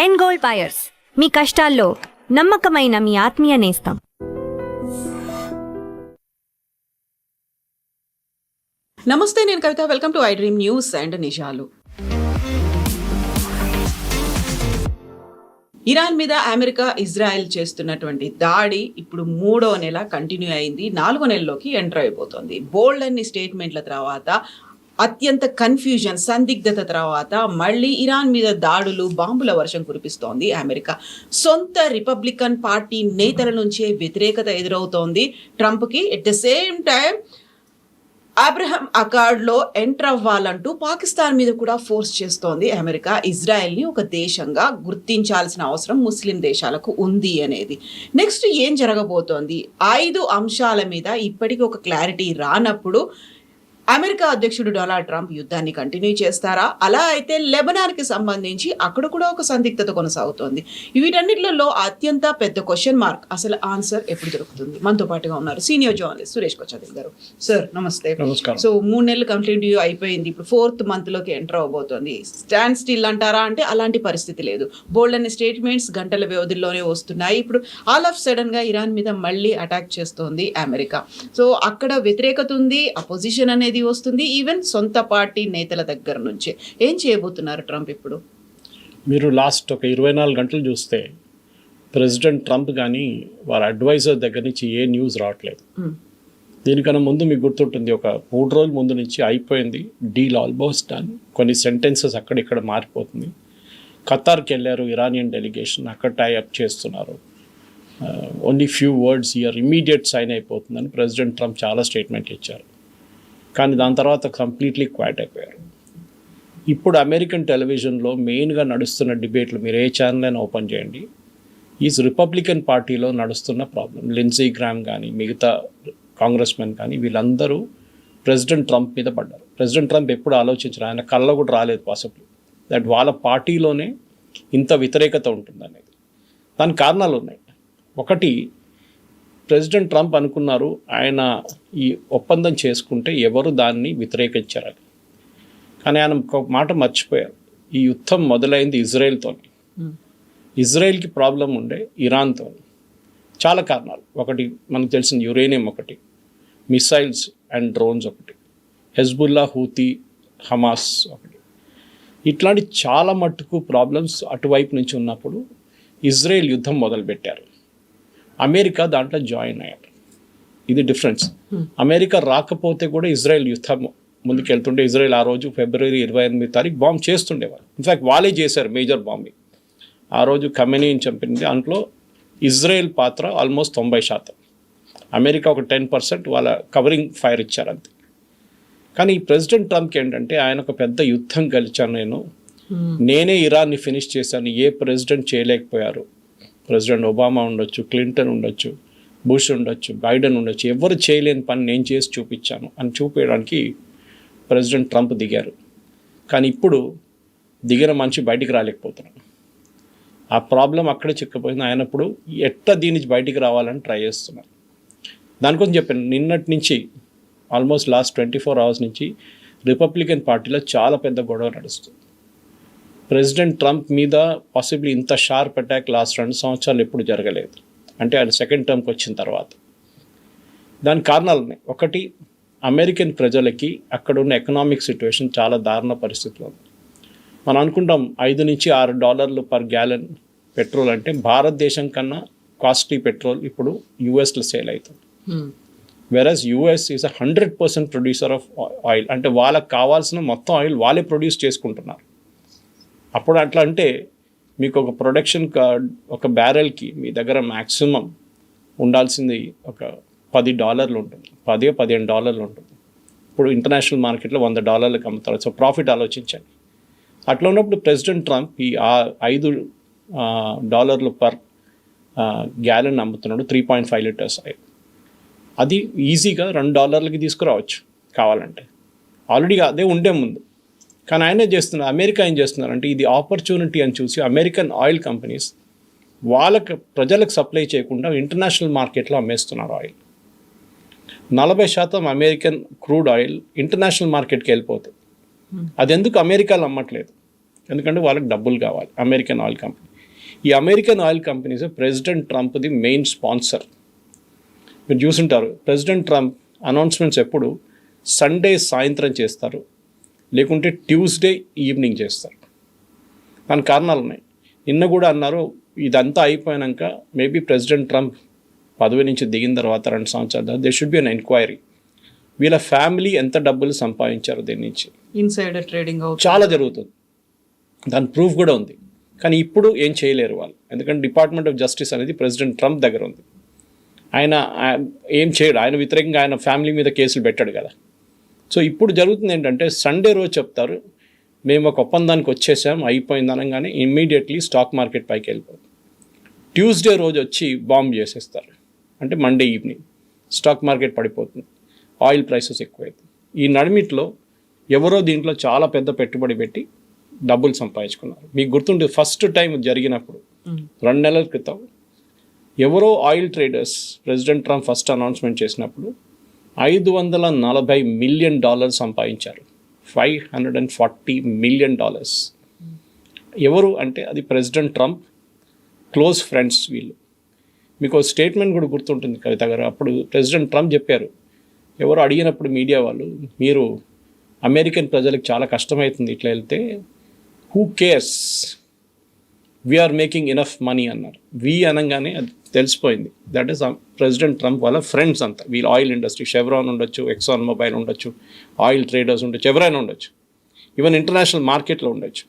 End gold buyers, మీ కష్టాల్లో నమ్మకమైన మీ ఆత్మీయ నేస్తం. నమస్తే, నేను Kavitha. Welcome to I dream news and నిజాలు. ఇరాన్ మీద అమెరికా, ఇజ్రాయెల్ చేస్తున్నటువంటి దాడి ఇప్పుడు 3వ నెల కంటిన్యూ అయింది. 4వ నెలలోకి ఎంటర్ అయిపోతుంది. బోల్డ్ అన్ని స్టేట్మెంట్ల తర్వాత, అత్యంత కన్ఫ్యూజన్, సందిగ్ధత తర్వాత మళ్ళీ ఇరాన్ మీద దాడులు, బాంబుల వర్షం కురిపిస్తోంది అమెరికా. సొంత రిపబ్లికన్ పార్టీ నేతల నుంచే వ్యతిరేకత ఎదురవుతోంది ట్రంప్కి. At the same time Abraham అకార్డ్లో ఎంటర్ అవ్వాలంటూ పాకిస్తాన్ మీద కూడా ఫోర్స్ చేస్తోంది అమెరికా. ఇజ్రాయెల్ని ఒక దేశంగా గుర్తించాల్సిన అవసరం ముస్లిం దేశాలకు ఉంది అనేది. నెక్స్ట్ ఏం జరగబోతోంది? 5 అంశాల మీద ఇప్పటికీ ఒక క్లారిటీ రానప్పుడు అమెరికా అధ్యక్షుడు డొనాల్డ్ ట్రంప్ యుద్ధాన్ని కంటిన్యూ చేస్తారా? అలా అయితే లెబనాన్కి సంబంధించి అక్కడ కూడా ఒక సందిగ్ధత కొనసాగుతోంది. వీటన్నిటిలో అత్యంత పెద్ద క్వశ్చన్ మార్క్, అసలు ఆన్సర్ ఎప్పుడు దొరుకుతుంది? మనతో పాటుగా ఉన్నారు సీనియర్ జర్నలిస్ట్ సురేష్ కొచ్చాదిల్ గారు. సార్ నమస్తే. సో 3 నెలలు కంటిన్యూ అయిపోయింది, ఇప్పుడు 4th మంత్లోకి ఎంటర్ అవబోతోంది. స్టాండ్ స్టిల్ అంటారా అంటే అలాంటి పరిస్థితి లేదు. బోల్డ్ అనే స్టేట్మెంట్స్ గంటల వ్యవధిలోనే వస్తున్నాయి. ఇప్పుడు ఆల్ ఆఫ్ సడన్ గా ఇరాన్ మీద మళ్ళీ అటాక్ చేస్తోంది అమెరికా. సో అక్కడ వ్యతిరేకత ఉంది, అపోజిషన్ అనేది వస్తుంది, ఈవెన్ సొంత పార్టీ నేతల దగ్గర నుంచే. ఏం చేయబోతున్నారు ట్రంప్ ఇప్పుడు? మీరు లాస్ట్ ఒక 24 గంటలు చూస్తే ప్రెసిడెంట్ ట్రంప్ కానీ వారి అడ్వైజర్ దగ్గర నుంచి ఏ న్యూస్ రావట్లేదు. దీనికన్నా ముందు మీకు గుర్తుంటుంది, ఒక 3 రోజుల ముందు నుంచి అయిపోయింది, డీల్ ఆల్మోస్ట్ డన్. కొన్ని సెంటెన్సెస్ అక్కడిక్కడ మారిపోతుంది. ఖతార్కి వెళ్ళారు ఇరానియన్ డెలిగేషన్, అక్కడ టైఅప్ చేస్తున్నారు. Only few words here immediate sign అయిపోతుందని ప్రెసిడెంట్ ట్రంప్ చాలా స్టేట్మెంట్లు ఇచ్చారు. కానీ దాని తర్వాత కంప్లీట్లీ క్వైట్ అయిపోయారు. ఇప్పుడు అమెరికన్ టెలివిజన్లో మెయిన్గా నడుస్తున్న డిబేట్లు మీరు ఏ ఛానల్ అయినా ఓపెన్ చేయండి, ఈ రిపబ్లికన్ పార్టీలో నడుస్తున్న ప్రాబ్లం. లిండ్సీ గ్రామ్ కానీ మిగతా కాంగ్రెస్ మెన్ కానీ వీళ్ళందరూ ప్రెసిడెంట్ ట్రంప్ మీద పడ్డారు. ప్రెసిడెంట్ ట్రంప్ ఎప్పుడు ఆలోచించారు, ఆయన కళ్ళ కూడా రాలేదు పాసిబుల్ దట్ వాళ్ళ పార్టీలోనే ఇంత వ్యతిరేకత ఉంటుందనేది. దానికి కారణాలు ఉన్నాయి. ఒకటి, ప్రెసిడెంట్ ట్రంప్ అనుకున్నారు ఆయన ఈ ఒప్పందం చేసుకుంటే ఎవరు దాన్ని వ్యతిరేకించారని. కానీ ఆయన ఒక మాట మర్చిపోయారు, ఈ యుద్ధం మొదలైంది ఇజ్రాయెల్తో. ఇజ్రాయెల్కి ప్రాబ్లం ఉండే ఇరాన్తో. చాలా కారణాలు. ఒకటి మనకు తెలిసిన యురేనియం, ఒకటి మిసైల్స్ అండ్ డ్రోన్స్, ఒకటి హెజ్బుల్లా, హూతీ, హమాస్ ఒకటి. ఇట్లాంటి చాలా మట్టుకు ప్రాబ్లమ్స్ అటువైపు నుంచి ఉన్నప్పుడు ఇజ్రాయెల్ యుద్ధం మొదలుపెట్టారు. అమెరికా దాంట్లో జాయిన్ అయ్యారు. ఇది డిఫరెన్స్. అమెరికా రాకపోతే కూడా ఇజ్రాయెల్ యుద్ధం ముందుకెళ్తుండే. ఇజ్రాయెల్ ఆ రోజు ఫిబ్రవరి 28 బాంబ్ చేస్తుండేవారు. ఇన్ఫ్యాక్ట్ వాళ్ళే చేశారు మేజర్ బాంబింగ్. ఆ రోజు ఖమెనీని చంపింది. దాంట్లో ఇజ్రాయెల్ పాత్ర ఆల్మోస్ట్ 90%. అమెరికా ఒక 10% వాళ్ళ కవరింగ్ ఫైర్ ఇచ్చారు అంతే. కానీ ప్రెసిడెంట్ ట్రంప్కి ఏంటంటే, ఆయన ఒక పెద్ద యుద్ధం గెలిచాను, నేనే ఇరాన్ని ఫినిష్ చేశాను, ఏ ప్రెసిడెంట్ చేయలేకపోయారు. ప్రెసిడెంట్ ఒబామా ఉండొచ్చు, క్లింటన్ ఉండొచ్చు, బుష్ ఉండొచ్చు, బైడెన్ ఉండొచ్చు, ఎవరు చేయలేని పని నేను చేసి చూపించాను అని చూపించడానికి ప్రెసిడెంట్ ట్రంప్ దిగారు. కానీ ఇప్పుడు దిగిన మనిషి బయటికి రాలేకపోతున్నాడు. ఆ ప్రాబ్లం అక్కడే చిక్కపోయింది. ఆయన ఇప్పుడు ఎట్లా దీని నుంచి బయటికి రావాలని ట్రై చేస్తున్నారు. దానికోసం చెప్పాను, నిన్నటి నుంచి ఆల్మోస్ట్ లాస్ట్ 24 hours నుంచి రిపబ్లికన్ పార్టీలో చాలా పెద్ద గొడవ నడుస్తుంది. ప్రెసిడెంట్ ట్రంప్ మీద పాసిబ్లీ ఇంత షార్ప్ అటాక్ లాస్ట్ 2 సంవత్సరాలు ఎప్పుడు జరగలేదు, అంటే ఆయన సెకండ్ టర్మ్కి వచ్చిన తర్వాత. దానికి కారణాలు ఉన్నాయి. ఒకటి, అమెరికన్ ప్రజలకి అక్కడ ఉన్న ఎకనామిక్ సిచ్యువేషన్ చాలా దారుణ పరిస్థితిలో ఉంది. మనం అనుకుంటాం $5 నుంచి $6 పర్ గ్యాలన్ పెట్రోల్ అంటే భారతదేశం కన్నా కాస్ట్లీ పెట్రోల్ ఇప్పుడు యూఎస్లో సేల్ అవుతుంది. Versus US is 100% producer of oil, అంటే వాళ్ళకి కావాల్సిన మొత్తం ఆయిల్ వాళ్ళే ప్రొడ్యూస్ చేసుకుంటున్నారు. అప్పుడు అట్లా అంటే మీకు ఒక ప్రొడక్షన్ ఒక బ్యారెల్కి మీ దగ్గర మ్యాక్సిమం ఉండాల్సింది ఒక $10 ఉంటుంది, $15 ఉంటుంది. ఇప్పుడు ఇంటర్నేషనల్ మార్కెట్లో $100 అమ్ముతారు. సో ప్రాఫిట్ ఆలోచించండి. అట్లా ఉన్నప్పుడు ప్రెసిడెంట్ ట్రంప్ ఈ $5 పర్ గ్యాలన్ అమ్ముతున్నాడు, 3.5 లీటర్స్ ఆయిల్. అది ఈజీగా $2 తీసుకురావచ్చు కావాలంటే. ఆల్రెడీ అదే ఉండే ముందు. కానీ ఆయన చేస్తున్నారు, అమెరికా ఏం చేస్తున్నారంటే ఇది ఆపర్చునిటీ అని చూసి అమెరికన్ ఆయిల్ కంపెనీస్ వాళ్ళకి ప్రజలకు సప్లై చేయకుండా ఇంటర్నేషనల్ మార్కెట్లో అమ్మేస్తున్నారు oil. 40% American crude oil international మార్కెట్కి వెళ్ళిపోతుంది. అది ఎందుకు అమెరికాలో అమ్మట్లేదు? ఎందుకంటే వాళ్ళకి డబ్బులు కావాలి, అమెరికన్ ఆయిల్ కంపెనీ. ఈ అమెరికన్ ఆయిల్ కంపెనీస్ ప్రెసిడెంట్ ట్రంప్ది మెయిన్ స్పాన్సర్. మీరు చూసుంటారు, ప్రెసిడెంట్ ట్రంప్ అనౌన్స్మెంట్స్ ఎప్పుడు సండే సాయంత్రం చేస్తారు, లేకుంటే ట్యూస్డే ఈవినింగ్ చేస్తారు. దానికి కారణాలు ఉన్నాయి. నిన్న కూడా అన్నారు, ఇదంతా అయిపోయాక మేబీ ప్రెసిడెంట్ ట్రంప్ పదవి నుంచి దిగిన తర్వాత 2 సంవత్సరాలు they should be an enquiry. వీళ్ళ ఫ్యామిలీ ఎంత డబ్బులు సంపాదించారు దీని నుంచి, ఇన్సైడర్ ట్రేడింగ్ చాలా జరుగుతుంది, దాని ప్రూఫ్ కూడా ఉంది. కానీ ఇప్పుడు ఏం చేయలేరు వాళ్ళు, ఎందుకంటే డిపార్ట్మెంట్ ఆఫ్ జస్టిస్ అనేది ప్రెసిడెంట్ ట్రంప్ దగ్గర ఉంది. ఆయన ఏం చేయడు, ఆయన వ్యతిరేకంగా ఆయన ఫ్యామిలీ మీద కేసులు పెట్టాడు కదా. సో ఇప్పుడు జరుగుతుంది ఏంటంటే, సండే రోజు చెప్తారు మేము ఒక ఒప్పందానికి వచ్చేసాం అయిపోయింది అనగానే ఇమ్మీడియట్లీ స్టాక్ మార్కెట్ పైకి వెళ్ళిపోతుంది. ట్యూస్డే రోజు వచ్చి బాంబ్ చేసేస్తారు, అంటే మండే ఈవినింగ్ స్టాక్ మార్కెట్ పడిపోతుంది, ఆయిల్ ప్రైసెస్ ఎక్కువైతుంది. ఈ నడిమిట్లో ఎవరో దీంట్లో చాలా పెద్ద పెట్టుబడి పెట్టి డబ్బులు సంపాదించుకున్నారు. మీకు గుర్తుండే ఫస్ట్ టైం జరిగినప్పుడు 2 నెలల క్రితం ఎవరో oil traders president Trump first announcement చేసినప్పుడు $540 మిలియన్ సంపాదించారు. $540 మిలియన్. ఎవరు అంటే అది ప్రెసిడెంట్ ట్రంప్ క్లోజ్ ఫ్రెండ్స్ వీళ్ళు. మీకు స్టేట్మెంట్ కూడా గుర్తుంటుంది కవిత గారు, అప్పుడు ప్రెసిడెంట్ ట్రంప్ చెప్పారు, ఎవరు అడిగినప్పుడు మీడియా వాళ్ళు, మీరు అమెరికన్ ప్రజలకు చాలా కష్టమవుతుంది ఇట్లా వెళ్తే, who cares, we are making enough money అన్నారు. వి అనగానే అది తెలిసిపోయింది, దట్ ఈస్ ప్రెసిడెంట్ ట్రంప్ వాళ్ళ ఫ్రెండ్స్ అంతా. వీళ్ళు ఆయిల్ ఇండస్ట్రీ, షెవ్రాన్ ఉండొచ్చు, ఎక్సాన్ మొబైల్ ఉండొచ్చు, ఆయిల్ ట్రేడర్స్ ఉండొచ్చు, ఎవరైనా ఉండొచ్చు, ఈవెన్ ఇంటర్నేషనల్ మార్కెట్లో ఉండొచ్చు.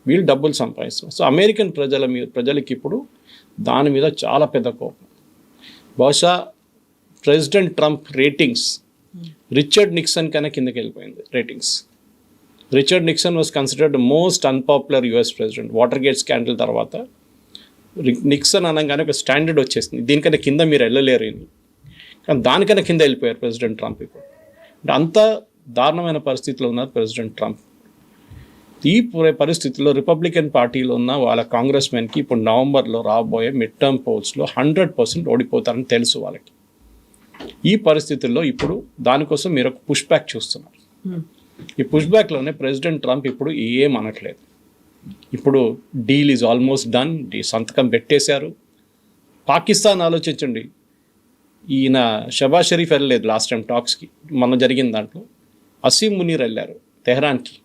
వీళ్ళు డబ్బులు సంపాదిస్తున్నారు. సో అమెరికన్ ప్రజలకి ఇప్పుడు దాని మీద చాలా పెద్ద కోపం. బహుశా president Trump ratings Richard Nixon కన్నా కిందకి వెళ్ళిపోయింది ratings. Richard Nixon was considered most unpopular US president. Water gate scandal తర్వాత నిక్సన్ అనగానే ఒక స్టాండర్డ్ వచ్చేసింది, దీనికన్నా కింద మీరు వెళ్ళలేరు అని. కానీ దానికన్నా కింద వెళ్ళిపోయారు ప్రెసిడెంట్ ట్రంప్ ఇప్పుడు. అంటే అంత దారుణమైన పరిస్థితిలో ఉన్నారు ప్రెసిడెంట్ ట్రంప్. ఈ పరిస్థితుల్లో రిపబ్లికన్ పార్టీలో ఉన్న వాళ్ళ కాంగ్రెస్మెన్కి ఇప్పుడు నవంబర్లో రాబోయే మిడ్ టర్మ్ పోల్స్లో 100% ఓడిపోతారని తెలుసు వాళ్ళకి. ఈ పరిస్థితుల్లో ఇప్పుడు దానికోసం మీరు ఒక పుష్ బ్యాక్ చూస్తున్నారు. ఈ పుష్ బ్యాక్లోనే ప్రెసిడెంట్ ట్రంప్ ఇప్పుడు ఏం అనట్లేదు. ఇప్పుడు డీల్ ఈజ్ ఆల్మోస్ట్ డన్, సంతకం పెట్టేశారు. పాకిస్తాన్ ఆలోచించండి, ఈయన షబాజ్ షరీఫ్ వెళ్ళలేదు లాస్ట్ టైం టాక్స్కి, మొన్న జరిగిన దాంట్లో అసీం మునీర్ వెళ్ళారు తెహ్రాన్కి.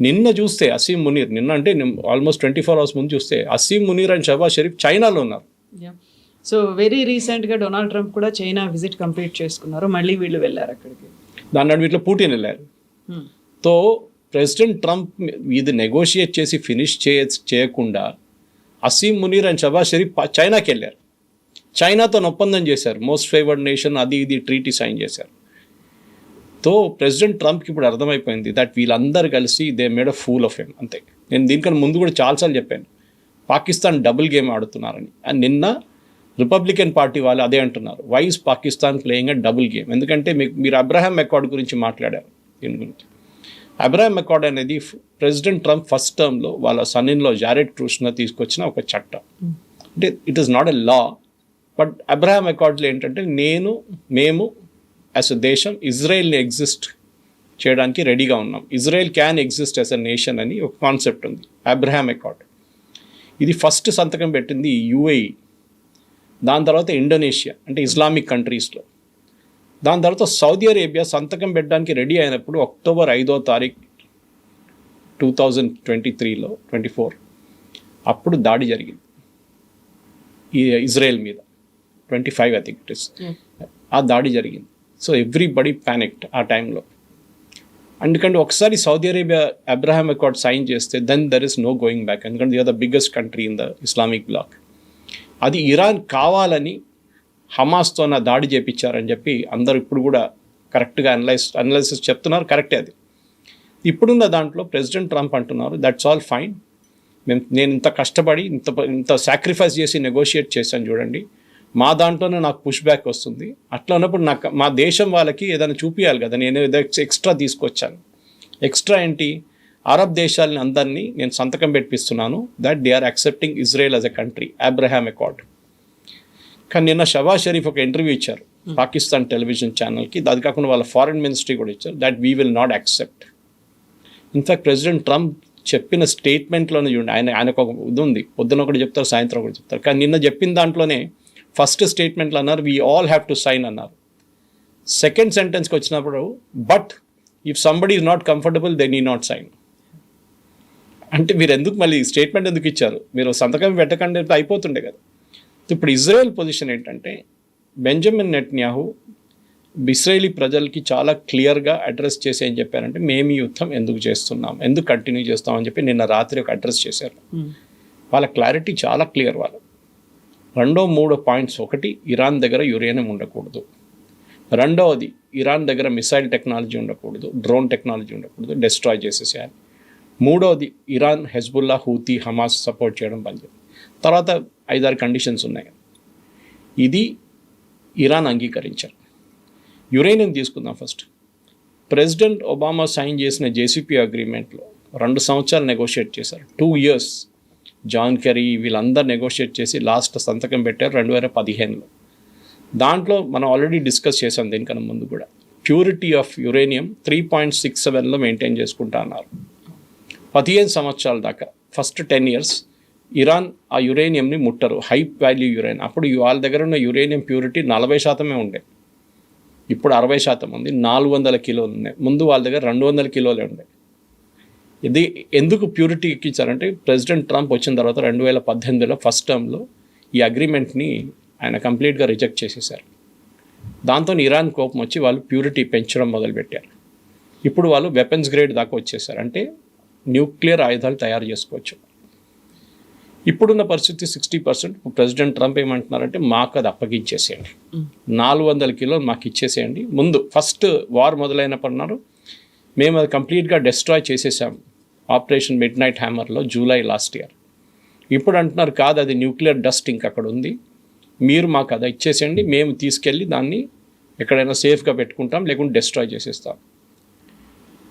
నిన్న చూస్తే అసీం మునీర్, నిన్న అంటే ఆల్మోస్ట్ 24 hours ముందు చూస్తే అసీం మునీర్ అండ్ షబాజ్ షరీఫ్ చైనాలో ఉన్నారు. సో వెరీ రీసెంట్గా డొనాల్డ్ ట్రంప్ కూడా చైనా విజిట్ కంప్లీట్ చేసుకున్నారు, మళ్ళీ వీళ్ళు వెళ్ళారు అక్కడికి. దాని వీటిలో పుటిన్ వెళ్ళారు. తో ప్రెసిడెంట్ ట్రంప్ ఇది నెగోషియేట్ చేసి ఫినిష్ చేయకుండా అసీం మునీర్ అండ్ షబాజ్ షరీఫ్ చైనాకి వెళ్ళారు. చైనాతో ఒప్పందం చేశారు, మోస్ట్ ఫేవర్డ్ నేషన్, అది ఇది ట్రీటీ సైన్ చేశారు. తో ప్రెసిడెంట్ ట్రంప్కి ఇప్పుడు అర్థమైపోయింది దట్ వీళ్ళందరూ కలిసి they made a fool of him. అంతే. నేను దీనికన్నా ముందు కూడా చాలాసార్లు చెప్పాను, పాకిస్తాన్ డబుల్ గేమ్ ఆడుతున్నారని. అండ్ నిన్న రిపబ్లికన్ పార్టీ వాళ్ళు అదే అంటున్నారు, why is Pakistan playing a double game. ఎందుకంటే మీరు అబ్రహాం అకార్డ్ గురించి మాట్లాడారు. దీని గురించి అబ్రహాం అకార్డ్ అనేది ప్రెసిడెంట్ ట్రంప్ ఫస్ట్ టర్మ్లో వాళ్ళ సన్నిన్లో జారెడ్ కుష్నర్ తీసుకొచ్చిన ఒక చట్టం. అంటే it is not a law, but Abraham అకార్డ్లో ఏంటంటే మేము యాజ్ అ దేశం ఇజ్రాయెల్ని ఎగ్జిస్ట్ చేయడానికి రెడీగా ఉన్నాం, Israel can exist as a nation అని ఒక కాన్సెప్ట్ ఉంది అబ్రహాం అకార్డ్. ఇది ఫస్ట్ సంతకం పెట్టింది యుఏఈ, దాని తర్వాత ఇండోనేషియా అంటే ఇస్లామిక్ కంట్రీస్లో, దాని తర్వాత సౌదీ అరేబియా సంతకం పెట్టడానికి రెడీ అయినప్పుడు అక్టోబర్ 5వ తారీఖు 2024 అప్పుడు దాడి జరిగింది ఈ ఇజ్రాయెల్ మీద. 25 I think it is. ఆ దాడి జరిగింది. సో ఎవ్రీబడి ప్యానిక్డ్ ఆ టైంలో. ఎందుకంటే ఒకసారి Saudi Arabia Abraham accord sign చేస్తే then there is no going back. ఎందుకంటే they are the biggest country in the Islamic bloc. అది ఇరాన్ కావాలని హమాస్తో నా దాడి చేయించారని చెప్పి అందరూ ఇప్పుడు కూడా కరెక్ట్గా అనలైసిస్ చెప్తున్నారు, కరెక్టే అది. ఇప్పుడున్న దాంట్లో ప్రెసిడెంట్ ట్రంప్ అంటున్నారు దట్స్ ఆల్ ఫైన్, నేను ఇంత కష్టపడి ఇంత సాక్రిఫైస్ చేసి నెగోషియేట్ చేశాను చూడండి, మా దాంట్లోనే నాకు పుష్ బ్యాక్ వస్తుంది. అట్లా ఉన్నప్పుడు నాకు మా దేశం వాళ్ళకి ఏదైనా చూపించాలి కదా, నేను ఏదో ఎక్స్ట్రా తీసుకొచ్చాను. ఎక్స్ట్రా ఏంటి, అరబ్ దేశాలని అందరినీ నేను సంతకం పెట్టిస్తున్నాను that they are accepting Israel as a country, Abraham accord. కానీ నిన్న షబాజ్ షరీఫ్ ఒక ఇంటర్వ్యూ ఇచ్చారు పాకిస్తాన్ టెలివిజన్ ఛానల్కి, అది కాకుండా వాళ్ళ ఫారిన్ మినిస్ట్రీ కూడా ఇచ్చారు that we will not accept. In fact president Trump చెప్పిన స్టేట్మెంట్లోనే చూడండి, ఆయనకు ఒక ఇది ఉంది, పొద్దున ఒకటి చెప్తారు, సాయంత్రం ఒకటి చెప్తారు. కానీ నిన్న చెప్పిన దాంట్లోనే ఫస్ట్ స్టేట్మెంట్లో అన్నారు we all have to sign అన్నారు. సెకండ్ సెంటెన్స్కి వచ్చినప్పుడు but if somebody is not comfortable then he not sign. అంటే మీరు ఎందుకు మళ్ళీ స్టేట్మెంట్ ఎందుకు ఇచ్చారు? మీరు సంతకం పెట్టకండి అయిపోతుండే కదా. ఇప్పుడు ఇజ్రాయెల్ పొజిషన్ ఏంటంటే బెంజమిన్ నెట్న్యాహు ఇస్రాయేలీ ప్రజలకి చాలా క్లియర్గా అడ్రస్ చేసి ఏం చెప్పారంటే మేము ఈ యుద్ధం ఎందుకు చేస్తున్నాం, ఎందుకు కంటిన్యూ చేస్తాం అని చెప్పి నిన్న రాత్రి ఒక అడ్రస్ చేశారు. వాళ్ళ క్లారిటీ చాలా క్లియర్. వాళ్ళు 2-3 పాయింట్స్. ఒకటి, ఇరాన్ దగ్గర యురేనియం ఉండకూడదు. రెండవది, ఇరాన్ దగ్గర మిసైల్ టెక్నాలజీ ఉండకూడదు, డ్రోన్ టెక్నాలజీ ఉండకూడదు, డెస్ట్రాయ్ చేసేసేయాలి. మూడవది, Iran Hezbollah, Houthi, Hamas support చేయడం బంద్ చేయాలి. తర్వాత 5-6 కండిషన్స్ ఉన్నాయి. ఇది ఇరాన్ అంగీకరించారు. యురేనియం తీసుకుందాం ఫస్ట్. ప్రెసిడెంట్ ఒబామా సైన్ చేసిన జేసీపీ అగ్రిమెంట్లో 2 సంవత్సరాలు నెగోషియేట్ చేశారు. 2 years జాన్ కెరీ వీళ్ళందరూ నెగోషియేట్ చేసి లాస్ట్ సంతకం పెట్టారు 2015లో. దాంట్లో మనం ఆల్రెడీ డిస్కస్ చేసాం దీనికన్నా ముందు కూడా. ప్యూరిటీ ఆఫ్ యురేనియం 3.67లో మెయింటైన్ చేసుకుంటా అన్నారు 15 సంవత్సరాల దాకా. ఫస్ట్ 10 years ఇరాన్ ఆ యురేనియంని ముట్టరు, హై వాల్యూ యురేనియం. అప్పుడు వాళ్ళ దగ్గర ఉన్న యురేనియం ప్యూరిటీ 40% ఉండే, ఇప్పుడు 60% ఉంది. 400 కిలోలు ఉన్నాయి. ముందు వాళ్ళ దగ్గర 200 కిలోలే ఉండే. ఇది ఎందుకు ప్యూరిటీ ఎక్కించారంటే ప్రెసిడెంట్ ట్రంప్ వచ్చిన తర్వాత 2018లో ఫస్ట్ టర్మ్లో ఈ అగ్రిమెంట్ని ఆయన కంప్లీట్గా రిజెక్ట్ చేసేసారు. దాంతో ఇరాన్ కోపం వచ్చి వాళ్ళు ప్యూరిటీ పెంచడం మొదలుపెట్టారు. ఇప్పుడు వాళ్ళు వెపన్స్ గ్రేడ్ దాకా వచ్చేసారు, అంటే న్యూక్లియర్ ఆయుధాలు తయారు చేసుకోవచ్చు. ఇప్పుడున్న పరిస్థితి 60%. ప్రెసిడెంట్ ట్రంప్ ఏమంటున్నారంటే మాకు అది అప్పగించేసేయండి, 400 కిలోలు మాకు ఇచ్చేసేయండి. ముందు ఫస్ట్ వార్ మొదలైనప్పుడు మేము అది కంప్లీట్గా డెస్ట్రాయ్ చేసేసాం ఆపరేషన్ మిడ్ నైట్ హ్యామర్లో జూలై లాస్ట్ ఇయర్. ఇప్పుడు అంటున్నారు కాదు, అది న్యూక్లియర్ డస్ట్ ఇంక అక్కడ ఉంది, మీరు మాకు అది ఇచ్చేసేయండి, మేము తీసుకెళ్ళి దాన్ని ఎక్కడైనా సేఫ్గా పెట్టుకుంటాం, లేకుంటే డెస్ట్రాయ్ చేసేస్తాం.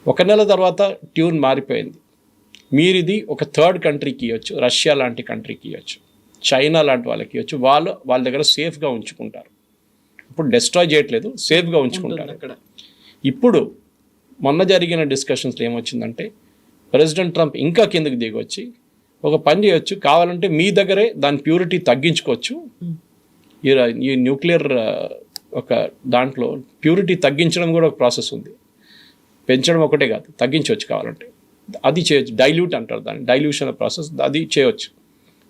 1 నెల తర్వాత ట్యూన్ మారిపోయింది. మీరు ఇది ఒక థర్డ్ కంట్రీకి ఇవ్వచ్చు, రష్యా లాంటి కంట్రీకి ఇవ్వచ్చు, చైనా లాంటి వాళ్ళకి ఇవ్వచ్చు, వాళ్ళ దగ్గర సేఫ్గా ఉంచుకుంటారు. ఇప్పుడు డెస్ట్రాయ్ చేయట్లేదు, సేఫ్గా ఉంచుకుంటారు అక్కడ. ఇప్పుడు మొన్న జరిగిన డిస్కషన్స్లో ఏమొచ్చిందంటే ప్రెసిడెంట్ ట్రంప్ ఇంకా కిందకి దిగొచ్చి ఒక పని చేయొచ్చు, కావాలంటే మీ దగ్గరే దాని ప్యూరిటీ తగ్గించుకోవచ్చు. ఈ న్యూక్లియర్ ఒక దాంట్లో ప్యూరిటీ తగ్గించడం కూడా ఒక ప్రాసెస్ ఉంది, పెంచడం ఒకటే కాదు, తగ్గించవచ్చు కావాలంటే. అది చేయొచ్చు, డైల్యూట్ అంటారు దాన్ని, డైల్యూషన్ ప్రాసెస్, అది చేయవచ్చు.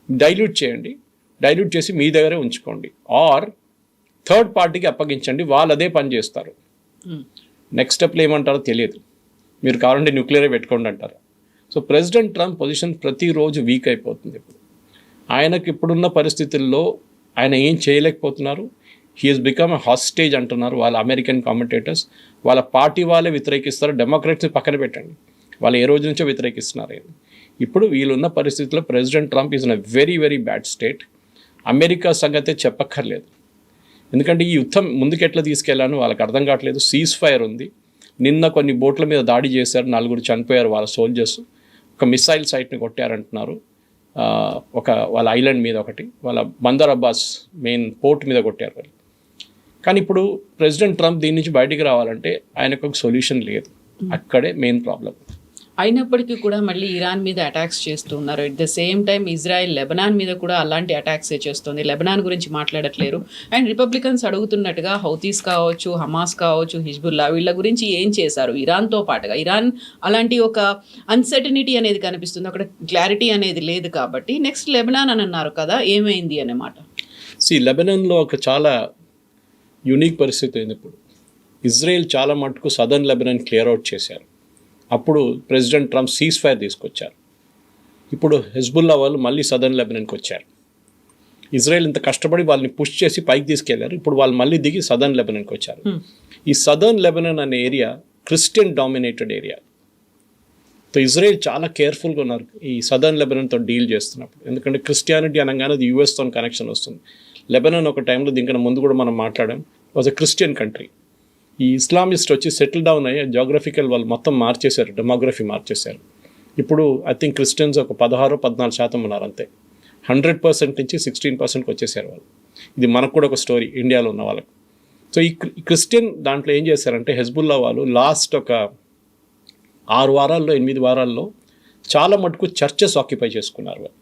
డైల్యూట్ చేయండి, డైల్యూట్ చేసి మీ దగ్గరే ఉంచుకోండి, ఆర్ థర్డ్ పార్టీకి అప్పగించండి, వాళ్ళు అదే పని చేస్తారు. నెక్స్ట్ స్టెప్లో ఏమంటారో తెలియదు, మీరు కావాలంటే న్యూక్లియరే పెట్టుకోండి అంటారు. సో ప్రెసిడెంట్ ట్రంప్ పొజిషన్ ప్రతిరోజు వీక్ అయిపోతుంది. ఇప్పుడు ఆయనకి ఇప్పుడున్న పరిస్థితుల్లో ఆయన ఏం చేయలేకపోతున్నారు. He has become a hostage అంటున్నారు వాళ్ళ అమెరికన్ కామెంటేటర్స్. వాళ్ళ పార్టీ వాళ్ళే వ్యతిరేకిస్తారు, డెమోక్రాట్స్ని పక్కన పెట్టండి, వాళ్ళు ఏ రోజు నుంచో వ్యతిరేకిస్తున్నారు. ఇప్పుడు వీళ్ళున్న పరిస్థితుల్లో president Trump is in a very very bad state. America సంగతే చెప్పక్కర్లేదు, ఎందుకంటే ఈ యుద్ధం ముందుకు ఎట్లా తీసుకెళ్లాను వాళ్ళకి అర్థం కావట్లేదు. సీజ్ ఫైర్ ఉంది, నిన్న కొన్ని బోట్ల మీద దాడి చేశారు, 4 చనిపోయారు వాళ్ళ సోల్జర్స్. ఒక మిసైల్ సైట్ని కొట్టారంటున్నారు, వాళ్ళ ఐలాండ్ మీద ఒకటి, వాళ్ళ బందర్ అబ్బాస్ మెయిన్ పోర్ట్ మీద కొట్టారు వాళ్ళు. కానీ ఇప్పుడు ప్రెసిడెంట్ ట్రంప్ దీని నుంచి బయటికి రావాలంటే ఆయనకు ఒక సొల్యూషన్ లేదు, అక్కడే మెయిన్ ప్రాబ్లం. అయినప్పటికీ కూడా మళ్ళీ ఇరాన్ మీద అటాక్స్ చేస్తున్నారు. At the same time Israel Lebanon మీద కూడా అలాంటి అటాక్సే చేస్తుంది. లెబనాన్ గురించి మాట్లాడట్లేరు. అండ్ రిపబ్లికన్స్ అడుగుతున్నట్టుగా హౌతీస్ కావచ్చు, హమాస్ కావచ్చు, హిజ్బుల్లా వీళ్ళ గురించి ఏం చేశారు ఇరాన్తో పాటుగా. ఇరాన్ అలాంటి ఒక అన్సర్టనిటీ అనేది కనిపిస్తుంది, అక్కడ క్లారిటీ అనేది లేదు. కాబట్టి నెక్స్ట్ లెబనాన్ అని అన్నారు కదా, ఏమైంది అనే మాట. లెబనాన్లో ఒక చాలా యూనిక్ పరిస్థితి అయింది. ఇప్పుడు ఇజ్రాయెల్ చాలా మటుకు సదర్న్ లెబనాన్ క్లియర్ అవుట్ చేశారు. అప్పుడు ప్రెసిడెంట్ ట్రంప్ సీజ్ ఫైర్ తీసుకొచ్చారు. ఇప్పుడు హెజ్బుల్లా వాళ్ళు మళ్ళీ సదర్న్ లెబనాన్కి వచ్చారు. ఇజ్రాయెల్ ఇంత కష్టపడి వాళ్ళని పుష్ చేసి పైకి తీసుకెళ్లారు, ఇప్పుడు వాళ్ళు మళ్ళీ దిగి సదర్న్ లెబనాన్కి వచ్చారు. ఈ సదర్న్ లెబనాన్ అనే area Christian dominated area. So Israel చాలా కేర్ఫుల్గా ఉన్నారు ఈ సదర్న్ లెబనాన్తో డీల్ చేస్తున్నప్పుడు, ఎందుకంటే క్రిస్టియానిటీ అనగానే అది యూఎస్తో కనెక్షన్ వస్తుంది. లెబనాన్ ఒక టైంలో దీనికన్నా ముందు కూడా మనం మాట్లాడాం, వాజ్ అ క్రిస్టియన్ కంట్రీ. ఈ ఇస్లామిస్ట్ వచ్చి సెటిల్ డౌన్ అయ్యి జాగ్రఫికల్ వాళ్ళు మొత్తం మార్చేశారు, డెమోగ్రఫీ మార్చేశారు. ఇప్పుడు ఐ థింక్ క్రిస్టియన్స్ ఒక 16-14% ఉన్నారు అంతే. 100% నుంచి 16%కి వచ్చేసారు వాళ్ళు. ఇది మనకు కూడా ఒక స్టోరీ ఇండియాలో ఉన్న వాళ్ళకు. సో ఈ క్రిస్టియన్ దాంట్లో ఏం చేశారంటే హెజ్బుల్లా వాళ్ళు లాస్ట్ ఒక 6 వారాల్లో 8 వారాల్లో చాలా మటుకు చర్చెస్ ఆక్యుపై చేసుకున్నారు వాళ్ళు.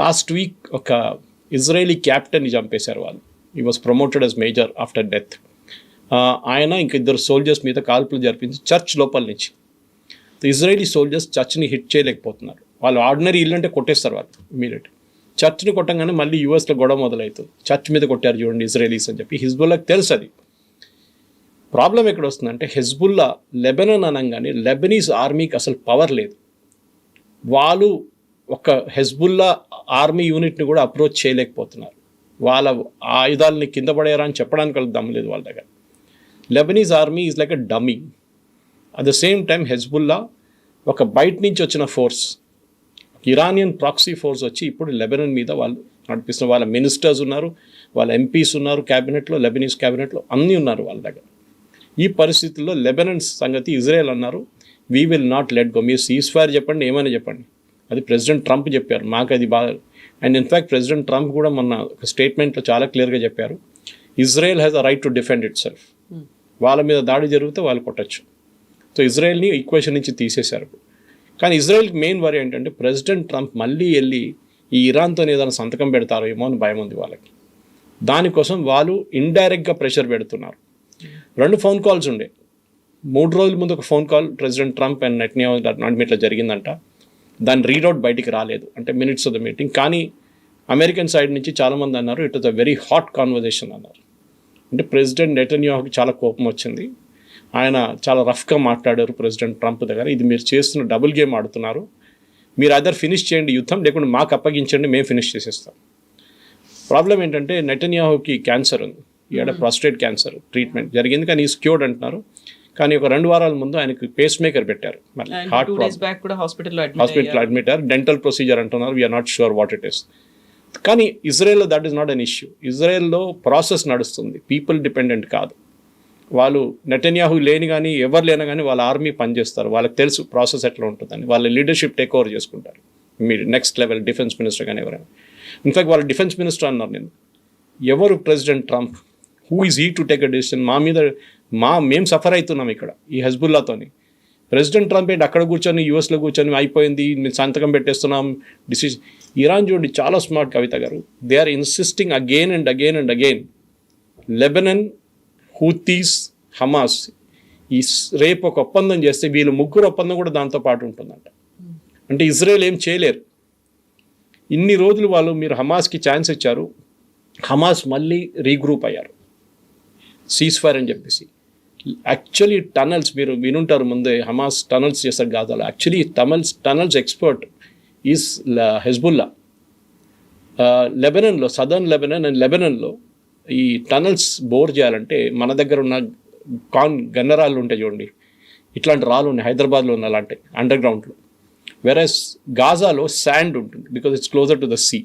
లాస్ట్ వీక్ ఒక ఇజ్రాయేలీ క్యాప్టెన్ని చంపేశారు వాళ్ళు. ఈ was promoted as major after death. ఆయన ఇంక 2 సోల్జర్స్ మీద కాల్పులు జరిపించి చర్చ్ లోపల నుంచి. ఇజ్రాయేలీ సోల్జర్స్ చర్చ్ని హిట్ చేయలేకపోతున్నారు. వాళ్ళు ఆర్డినరీ ఇల్లు అంటే కొట్టేస్తారు వాళ్ళు ఇమీడియట్. చర్చ్ని కొట్టంగానే మళ్ళీ యూఎస్లో గొడవ మొదలవుతుంది. చర్చ్ మీద కొట్టారు చూడండి ఇజ్రాయేలీస్ అని చెప్పి. హిజ్బుల్లాకి తెలుసు అది. ప్రాబ్లం ఎక్కడ వస్తుందంటే హెజ్బుల్లా లెబనన్ అనగానే లెబనీస్ ఆర్మీకి అసలు పవర్ లేదు. వాళ్ళు ఒక హెజ్బుల్లా ఆర్మీ యూనిట్ని కూడా అప్రోచ్ చేయలేకపోతున్నారు. వాళ్ళ ఆయుధాలని కింద పడేయరా అని చెప్పడానికి వాళ్ళకి దమ్ము లేదు వాళ్ళ దగ్గర. Lebanese army is like a dummy. At the same time Hezbollah ఒక బయట నుంచి వచ్చిన ఫోర్స్, ఇరానియన్ ప్రాక్సీ ఫోర్స్ వచ్చి ఇప్పుడు లెబనన్ మీద వాళ్ళు నడిపిస్తున్న వాళ్ళ మినిస్టర్స్ ఉన్నారు, వాళ్ళ ఎంపీస్ ఉన్నారు క్యాబినెట్లో, లెబనీస్ క్యాబినెట్లో అన్నీ ఉన్నారు వాళ్ళ దగ్గర. ఈ పరిస్థితుల్లో లెబనన్ సంగతి ఇజ్రాయెల్ అన్నారు we will not let go. మీరు సీజ్ ఫైర్ చెప్పండి, ఏమైనా చెప్పండి. అది ప్రెసిడెంట్ ట్రంప్ చెప్పారు. మాకు అది బాగా. అండ్ ఇన్ఫ్యాక్ట్ ప్రెసిడెంట్ ట్రంప్ కూడా మొన్న ఒక స్టేట్మెంట్లో చాలా క్లియర్గా చెప్పారు, Israel has a right to defend it self. వాళ్ళ మీద దాడి జరిగితే వాళ్ళు కొట్టచ్చు. సో ఇజ్రాయెల్ని ఈక్వేషన్ నుంచి తీసేశారు. కానీ ఇజ్రాయెల్కి మెయిన్ వరి ఏంటంటే ప్రెసిడెంట్ ట్రంప్ మళ్ళీ వెళ్ళి ఈ ఇరాన్తో ఏదైనా సంతకం పెడతారో ఏమో అని భయం ఉంది వాళ్ళకి. దానికోసం వాళ్ళు ఇండైరెక్ట్గా ప్రెషర్ పెడుతున్నారు. 2 ఫోన్ కాల్స్ ఉండే. 3 రోజుల ముందు ఒక phone call president Trump and Netanyahu నడిమిట్లో జరిగిందంట. దాని రీడౌట్ బయటికి రాలేదు, అంటే మినిట్స్ ఆఫ్ ద మీటింగ్. కానీ అమెరికన్ సైడ్ నుంచి చాలామంది అన్నారు it was a very hot conversation అన్నారు. అంటే ప్రెసిడెంట్ నెటన్యాహుకి చాలా కోపం వచ్చింది. ఆయన చాలా రఫ్గా మాట్లాడారు ప్రెసిడెంట్ ట్రంప్ దగ్గర. ఇది మీరు చేస్తున్న డబుల్ గేమ్ ఆడుతున్నారు. మీరు అదర్ ఫినిష్ చేయండి యుద్ధం, లేకుంటే మాకు అప్పగించండి, మేము ఫినిష్ చేసేస్తాం. ప్రాబ్లం ఏంటంటే నెటన్యాహుకి క్యాన్సర్ ఉంది. ఈడ ప్రాస్టేట్ క్యాన్సర్ ట్రీట్మెంట్ జరిగింది, కానీ ఈజ్ క్యూర్డ్ అంటున్నారు. కానీ ఒక 2 వారాల ముందు ఆయనకి పేస్ మేకర్ పెట్టారు. మళ్ళీ హార్ట్ హాస్పిటల్లో అడ్మిట్ అయ్యారు. డెంటల్ ప్రొసీజర్ అంటున్నారు. We're not sure what it is. కానీ ఇజ్రాయెల్లో that is not an issue. ఇజ్రాయెల్లో ప్రాసెస్ నడుస్తుంది, పీపుల్ డిపెండెంట్ కాదు. వాళ్ళు నెటన్యాహు లేని కానీ ఎవరు లేనా కానీ వాళ్ళ ఆర్మీ పనిచేస్తారు. వాళ్ళకి తెలుసు ప్రాసెస్ ఎట్లా ఉంటుందని. వాళ్ళ లీడర్షిప్ టేక్ ఓవర్ చేసుకుంటారు. మీరు నెక్స్ట్ లెవెల్ డిఫెన్స్ మినిస్టర్ కానీ ఎవరైనా. ఇన్ఫాక్ట్ వాళ్ళ డిఫెన్స్ మినిస్టర్ అన్నారు, నేను ఎవరు president Trump, who is he to take a decision, మా మీద మేము సఫర్ అవుతున్నాం ఇక్కడ ఈ హెజ్బుల్లాతోని. ప్రెసిడెంట్ ట్రంప్ ఏంటి అక్కడ కూర్చొని యూఎస్లో కూర్చొని అయిపోయింది మేము సంతకం పెట్టేస్తున్నాం డిసిషన్. ఇరాన్ చూడండి చాలా smart Kavitha garu. They are insisting again and again and again Lebanon, Houthis, Hamas ఈ రేపు ఒక ఒప్పందం చేస్తే వీళ్ళు 3 ఒప్పందం కూడా దాంతో పాటు ఉంటుందంట. అంటే ఇజ్రాయెల్ ఏం చేయలేరు. ఇన్ని రోజులు వాళ్ళు మీరు హమాస్కి ఛాన్స్ ఇచ్చారు, హమాస్ మళ్ళీ రీగ్రూప్ అయ్యారు సీజ్ ఫైర్ అని చెప్పేసి. యాక్చువల్లీ టనల్స్ మీరు వినుంటారు ముందే, హమాస్ టనల్స్ చేస్తారు గాజాలో. Actually tunnels expert is Hezbollah. లెబనన్లో, సదర్న్ లెబనన్ అండ్ లెబనన్లో ఈ టనల్స్ బోర్ చేయాలంటే మన దగ్గర ఉన్న గన్నరాళ్ళు ఉంటాయి చూడండి, ఇట్లాంటి రాళ్ళు ఉన్నాయి హైదరాబాద్లో ఉన్న అలాంటి అండర్ గ్రౌండ్లో. వెరస్ గాజాలో శాండ్ ఉంటుంది because it's closer to the sea,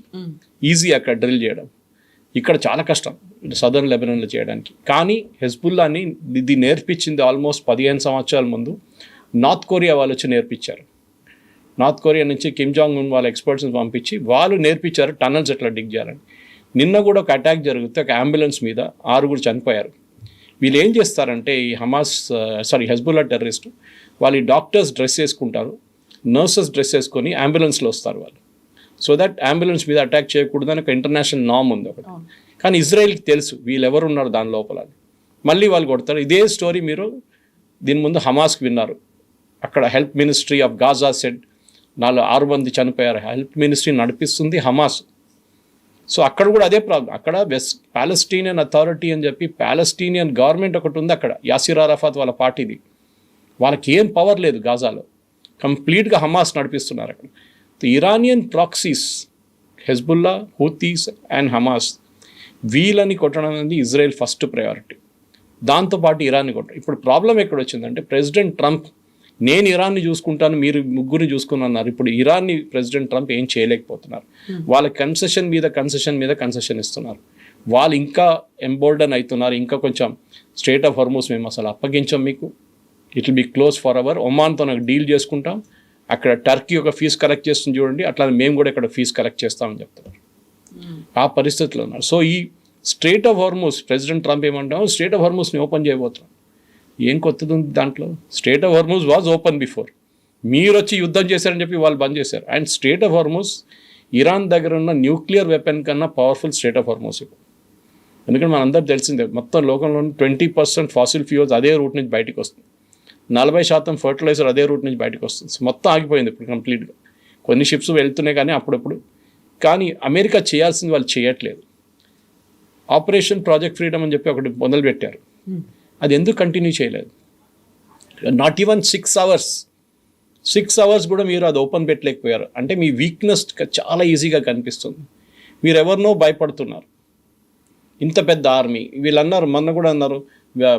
easy అక్కడ డ్రిల్ చేయడం. ఇక్కడ చాలా కష్టం సదర్న్ లెబనన్లో చేయడానికి. కానీ హెజ్బుల్లాని ఇది నేర్పించింది ఆల్మోస్ట్ 15 సంవత్సరాల ముందు నార్త్ కొరియా వాళ్ళు వచ్చి నేర్పించారు. నార్త్ కొరియా నుంచి కిమ్ జాంగ్ ఉన్ వాళ్ళ ఎక్స్పర్ట్స్ని పంపించి వాళ్ళు నేర్పించారు టనల్స్ ఎట్లా డిగ్ చేయాలని. నిన్న కూడా ఒక అటాక్ జరిగితే ఒక అంబులెన్స్ మీద 6 చనిపోయారు. వీళ్ళు ఏం చేస్తారంటే ఈ హెజ్బుల్లా టెర్రరిస్ట్ వాళ్ళు ఈ డాక్టర్స్ డ్రెస్ వేసుకుంటారు, నర్సెస్ డ్రెస్ వేసుకొని అంబులెన్స్లో వస్తారు వాళ్ళు. సో దట్ అంబులెన్స్ మీద అటాక్ చేయకూడదని ఒక ఇంటర్నేషనల్ నామ్ ఉంది ఒకటి. కానీ ఇజ్రాయెల్కి తెలుసు వీళ్ళు ఎవరు ఉన్నారు దాని లోపల. మళ్ళీ వాళ్ళు కొడతారు. ఇదే స్టోరీ మీరు దీని ముందు హమాస్కి విన్నారు. అక్కడ help ministry of Gaza said 6 మంది చనిపోయారు. హెల్ప్ మినిస్ట్రీ నడిపిస్తుంది హమాస్. సో అక్కడ కూడా అదే ప్రాబ్లం. అక్కడ పాలస్టీనియన్ అథారిటీ అని చెప్పి పాలస్టీనియన్ గవర్నమెంట్ ఒకటి ఉంది అక్కడ, యాసిర్ అరాఫాత్ వాళ్ళ పార్టీది. వాళ్ళకి ఏం పవర్ లేదు గాజాలో, కంప్లీట్గా హమాస్ నడిపిస్తున్నారు అక్కడ. Iranian proxies, Hezbollah, Houthis and Hamas, వీళ్ళని కొట్టడం అనేది ఇజ్రాయెల్ ఫస్ట్ ప్రయారిటీ. దాంతోపాటు ఇరాన్ని కొట్టడం. ఇప్పుడు ప్రాబ్లం ఎక్కడ వచ్చిందంటే ప్రెసిడెంట్ ట్రంప్ నేను ఇరాన్ని చూసుకుంటాను, మీరు 3 చూసుకున్నారు. ఇప్పుడు ఇరాన్ని ప్రెసిడెంట్ ట్రంప్ ఏం చేయలేకపోతున్నారు. వాళ్ళ కన్సెషన్ మీద ఇస్తున్నారు. వాళ్ళు ఇంకా ఎంబోల్డన్ అవుతున్నారు. ఇంకా కొంచెం స్ట్రేట్ ఆఫ్ హోర్ముజ్ మేము అసలు అప్పగించాం మీకు, it will be close forever. ఒమాన్తో నాకు డీల్ చేసుకుంటాం, అక్కడ టర్కీ ఒక ఫీజు కలెక్ట్ చేస్తుంది చూడండి, అట్లా మేము కూడా ఇక్కడ ఫీజు కలెక్ట్ చేస్తామని చెప్తున్నారు. ఆ పరిస్థితిలో ఉన్నారు. సో ఈ straight of Hormuz president Trump ఏమంటాం, స్ట్రేట్ ఆఫ్ హోర్ముజ్ని ఓపెన్ చేయబోతున్నాం. ఏం కొత్తది ఉంది దాంట్లో? Straight of Hormuz was open before. మీరు వచ్చి యుద్ధం చేశారని చెప్పి వాళ్ళు బంద్ చేశారు. And straight of Hormuz Iran దగ్గర ఉన్న న్యూక్లియర్ వెపన్ కన్నా పవర్ఫుల్ స్ట్రేట్ ఆఫ్ హార్మోస్ ఇప్పుడు. ఎందుకంటే మనందరూ తెలిసిందే, మొత్తం లోకంలోని 20% ఫాసిల్ ఫ్యూల్స్ అదే రూట్ నుంచి బయటకు వస్తుంది, 40% ఫర్టిలైజర్ అదే రూట్ నుంచి బయటకు వస్తుంది. సో మొత్తం ఆగిపోయింది ఇప్పుడు కంప్లీట్గా. కొన్ని షిప్స్ వెళ్తున్నాయి కానీ అప్పుడప్పుడు. కానీ అమెరికా చేయాల్సింది వాళ్ళు చేయట్లేదు. ఆపరేషన్ ప్రాజెక్ట్ ఫ్రీడమ్ అని చెప్పి ఒకటి మొదలుపెట్టారు, అది ఎందుకు కంటిన్యూ చేయలేదు? నాట్ ఈవెన్ 6 అవర్స్ కూడా మీరు అది ఓపెన్ పెట్టలేకపోయారు. అంటే మీ వీక్నెస్ చాలా ఈజీగా కనిపిస్తుంది. మీరు ఎవరినో భయపడుతున్నారు. ఇంత పెద్ద ఆర్మీ, వీళ్ళు అన్నారు, మొన్న కూడా అన్నారు